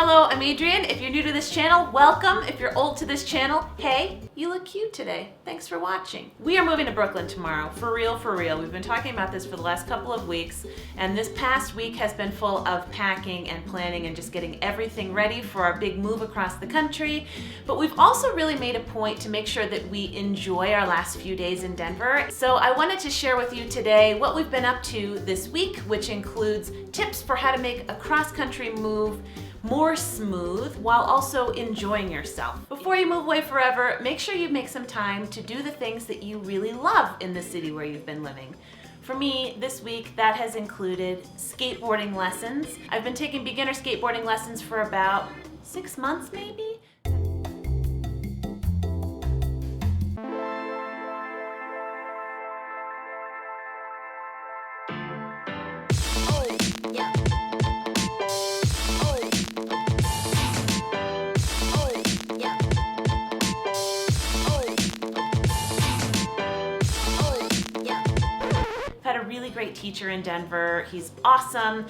Hello, I'm Adrienne. If you're new to this channel, welcome. If you're old to this channel, hey, you look cute today. Thanks for watching. We are moving to Brooklyn tomorrow, for real, for real. We've been talking about this for the last couple of weeks, and this past week has been full of packing and planning and just getting everything ready for our big move across the country. But we've also really made a point to make sure that we enjoy our last few days in Denver. So I wanted to share with you today what we've been up to this week, which includes tips for how to make a cross-country move more smooth while also enjoying yourself. Before you move away forever, make sure you make some time to do the things that you really love in the city where you've been living. For me, this week, that has included skateboarding lessons. I've been taking beginner skateboarding lessons for about 6 months maybe. Really great teacher in Denver. He's awesome.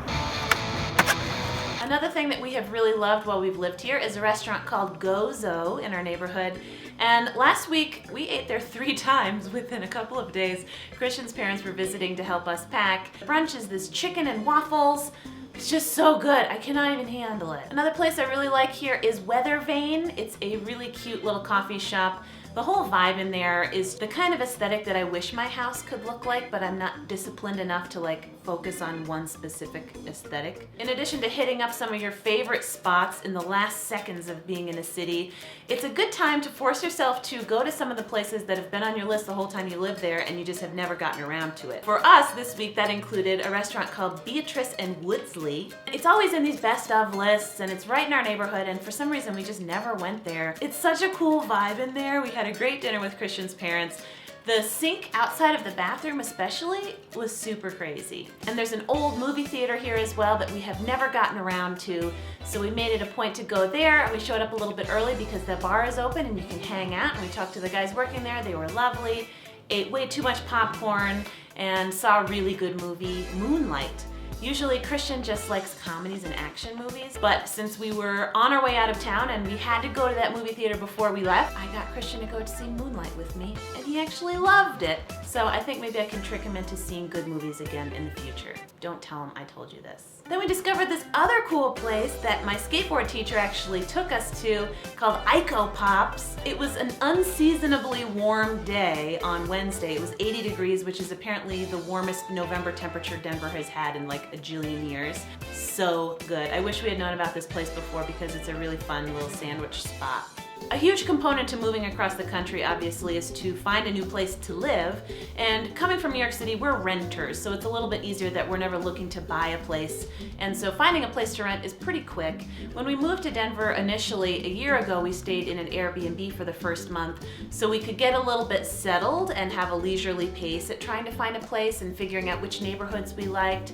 Another thing that we have really loved while we've lived here is a restaurant called Xoxo in our neighborhood. And last week we ate there 3 times within a couple of days. Christian's parents were visiting to help us pack. Brunch is this chicken and waffles. It's just so good. I cannot even handle it. Another place I really like here is Weather Vane. It's a really cute little coffee shop. The whole vibe in there is the kind of aesthetic that I wish my house could look like, but I'm not disciplined enough to focus on one specific aesthetic. In addition to hitting up some of your favorite spots in the last seconds of being in a city, it's a good time to force yourself to go to some of the places that have been on your list the whole time you live there and you just have never gotten around to it. For us this week, that included a restaurant called Beatrice and Woodsley. It's always in these best of lists and it's right in our neighborhood, and for some reason we just never went there. It's such a cool vibe in there. We had a great dinner with Christian's parents. The sink outside of the bathroom especially was super crazy. And there's an old movie theater here as well that we have never gotten around to, so we made it a point to go there. We showed up a little bit early because the bar is open and you can hang out, and we talked to the guys working there. They were lovely, ate way too much popcorn, and saw a really good movie, Moonlight. Usually Christian just likes comedies and action movies, but since we were on our way out of town and we had to go to that movie theater before we left, I got Christian to go to see Moonlight with me, and he actually loved it. So I think maybe I can trick him into seeing good movies again in the future. Don't tell him I told you this. Then we discovered this other cool place that my skateboard teacher actually took us to called Ico Pops. It was an unseasonably warm day on Wednesday. It was 80 degrees, which is apparently the warmest November temperature Denver has had in like a jillion years. So good. I wish we had known about this place before because it's a really fun little sandwich spot. A huge component to moving across the country, obviously, is to find a new place to live. And coming from New York City, we're renters, so it's a little bit easier that we're never looking to buy a place. And so finding a place to rent is pretty quick. When we moved to Denver initially, a year ago, we stayed in an Airbnb for the first month, so we could get a little bit settled and have a leisurely pace at trying to find a place and figuring out which neighborhoods we liked.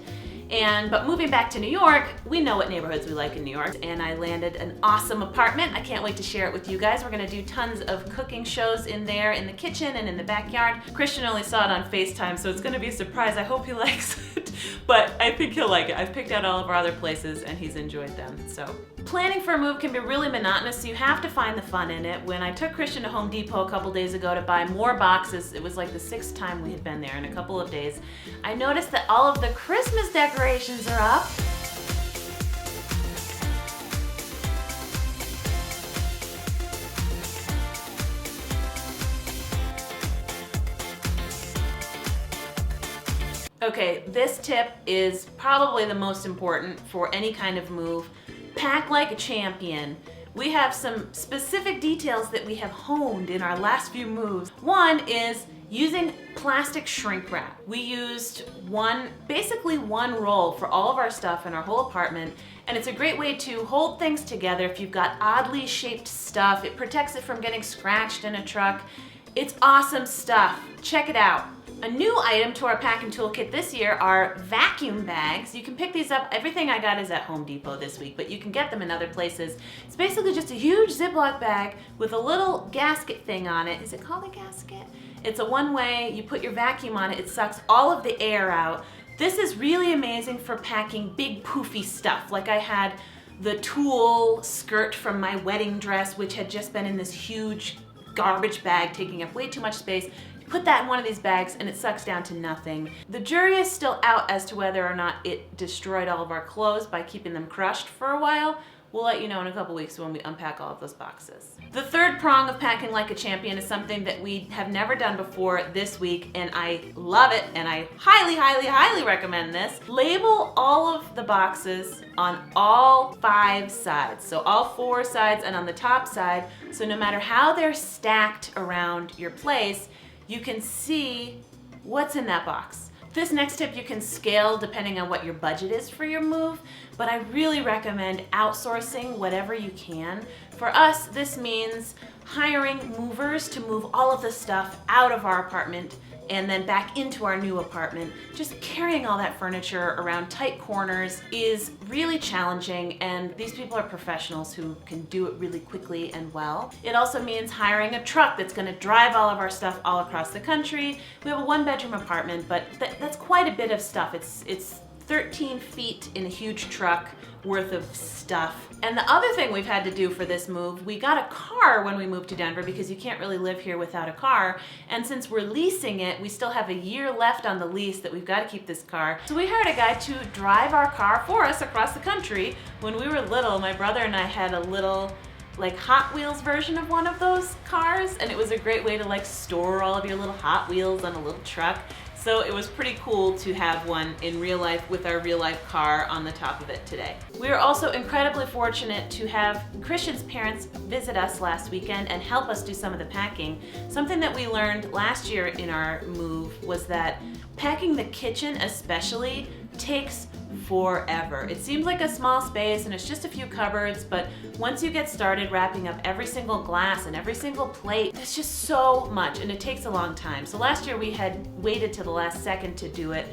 But moving back to New York, we know what neighborhoods we like in New York, and I landed an awesome apartment. I can't wait to share it with you guys. We're gonna do tons of cooking shows in there, in the kitchen and in the backyard. Christian only saw it on FaceTime, so it's gonna be a surprise. I hope he likes it, but I think he'll like it. I've picked out all of our other places and he's enjoyed them, so. Planning for a move can be really monotonous, so you have to find the fun in it. When I took Christian to Home Depot a couple days ago to buy more boxes, it was like the 6th time we had been there in a couple of days, I noticed that all of the Christmas decorations are up. Okay, this tip is probably the most important for any kind of move. Pack like a champion. We have some specific details that we have honed in our last few moves. One is using plastic shrink wrap. We used basically one roll for all of our stuff in our whole apartment, and it's a great way to hold things together if you've got oddly shaped stuff. It protects it from getting scratched in a truck. It's awesome stuff. Check it out. A new item to our packing toolkit this year are vacuum bags. You can pick these up. Everything I got is at Home Depot this week, but you can get them in other places. It's basically just a huge Ziploc bag with a little gasket thing on it. Is it called a gasket? It's a one-way, you put your vacuum on it, it sucks all of the air out. This is really amazing for packing big poofy stuff. Like I had the tulle skirt from my wedding dress, which had just been in this huge garbage bag taking up way too much space. Put that in one of these bags and it sucks down to nothing. The jury is still out as to whether or not it destroyed all of our clothes by keeping them crushed for a while. We'll let you know in a couple weeks when we unpack all of those boxes. The third prong of packing like a champion is something that we have never done before this week, and I love it, and I highly, highly, highly recommend this. Label all of the boxes on all 5 sides. So all 4 sides and on the top side, so no matter how they're stacked around your place, you can see what's in that box. This next tip you can scale depending on what your budget is for your move, but I really recommend outsourcing whatever you can. For us, this means hiring movers to move all of the stuff out of our apartment and then back into our new apartment. Just carrying all that furniture around tight corners is really challenging, and these people are professionals who can do it really quickly and well. It also means hiring a truck that's gonna drive all of our stuff all across the country. We have a 1-bedroom apartment, but that's quite a bit of stuff. It's 13 feet in a huge truck worth of stuff. And the other thing we've had to do for this move, we got a car when we moved to Denver because you can't really live here without a car. And since we're leasing it, we still have a year left on the lease that we've got to keep this car. So we hired a guy to drive our car for us across the country. When we were little, my brother and I had a little like Hot Wheels version of one of those cars, and it was a great way to like store all of your little Hot Wheels on a little truck. So it was pretty cool to have one in real life with our real life car on the top of it today. We are also incredibly fortunate to have Christian's parents visit us last weekend and help us do some of the packing. Something that we learned last year in our move was that packing the kitchen especially takes forever. It seems like a small space and it's just a few cupboards, but once you get started wrapping up every single glass and every single plate, it's just so much and it takes a long time. So last year we had waited to the last second to do it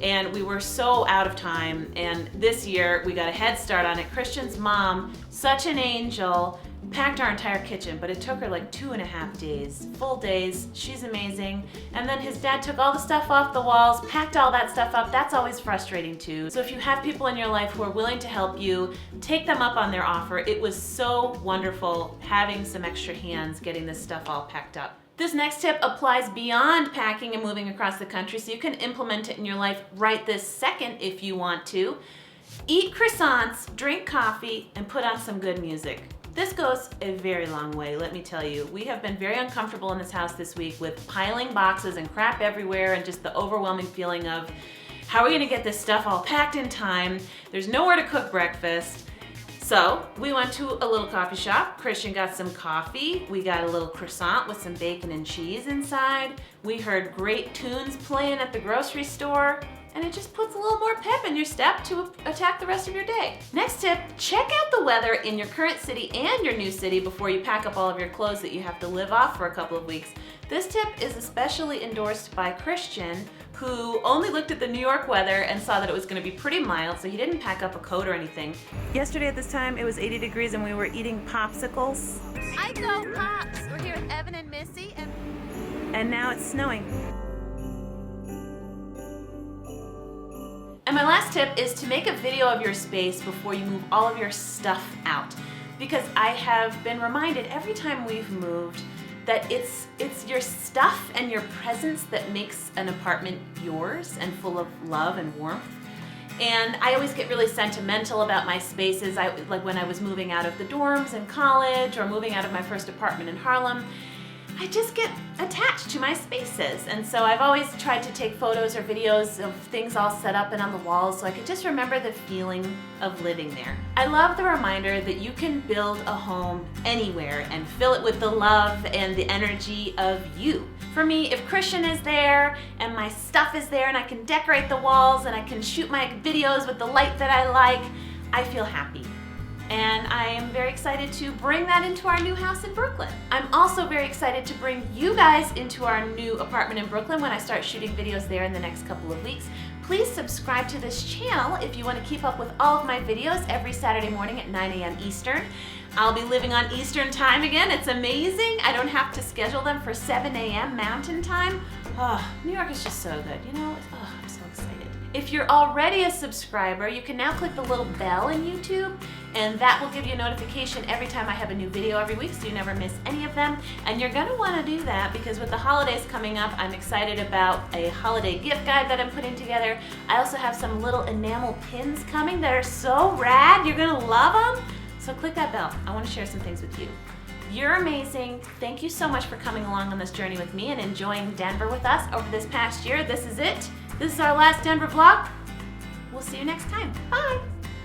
and we were so out of time, and this year we got a head start on it. Christian's mom, such an angel, packed our entire kitchen, but it took her like 2.5 days, full days. She's amazing. And then his dad took all the stuff off the walls, packed all that stuff up. That's always frustrating too. So if you have people in your life who are willing to help you, take them up on their offer. It was so wonderful having some extra hands getting this stuff all packed up. This next tip applies beyond packing and moving across the country, so you can implement it in your life right this second if you want to. Eat croissants, drink coffee, and put on some good music. This goes a very long way, let me tell you. We have been very uncomfortable in this house this week with piling boxes and crap everywhere and just the overwhelming feeling of how are we gonna get this stuff all packed in time? There's nowhere to cook breakfast. So we went to a little coffee shop. Christian got some coffee. We got a little croissant with some bacon and cheese inside. We heard great tunes playing at the grocery store, and it just puts a little more pep in your step to attack the rest of your day. Next tip, check out the weather in your current city and your new city before you pack up all of your clothes that you have to live off for a couple of weeks. This tip is especially endorsed by Christian, who only looked at the New York weather and saw that it was gonna be pretty mild, so he didn't pack up a coat or anything. Yesterday at this time, it was 80 degrees and we were eating popsicles. I go Pops! We're here with Evan and Missy, And now it's snowing. And my last tip is to make a video of your space before you move all of your stuff out. Because I have been reminded every time we've moved that it's your stuff and your presence that makes an apartment yours and full of love and warmth. And I always get really sentimental about my spaces. Like when I was moving out of the dorms in college or moving out of my first apartment in Harlem, I just get attached to my spaces. And so I've always tried to take photos or videos of things all set up and on the walls so I could just remember the feeling of living there. I love the reminder that you can build a home anywhere and fill it with the love and the energy of you. For me, if Christian is there and my stuff is there and I can decorate the walls and I can shoot my videos with the light that I like, I feel happy. And I am very excited to bring that into our new house in Brooklyn. I'm also very excited to bring you guys into our new apartment in Brooklyn when I start shooting videos there in the next couple of weeks. Please subscribe to this channel if you want to keep up with all of my videos every Saturday morning at 9 a.m. Eastern. I'll be living on Eastern time again. It's amazing. I don't have to schedule them for 7 a.m. Mountain time. Oh, New York is just so good, you know? I'm so excited. If you're already a subscriber, you can now click the little bell in YouTube and that will give you a notification every time I have a new video every week so you never miss any of them. And you're gonna wanna do that because with the holidays coming up, I'm excited about a holiday gift guide that I'm putting together. I also have some little enamel pins coming that are so rad, you're gonna love them. So click that bell, I wanna share some things with you. You're amazing. Thank you so much for coming along on this journey with me and enjoying Denver with us over this past year. This is it. This is our last Denver vlog. We'll see you next time. Bye.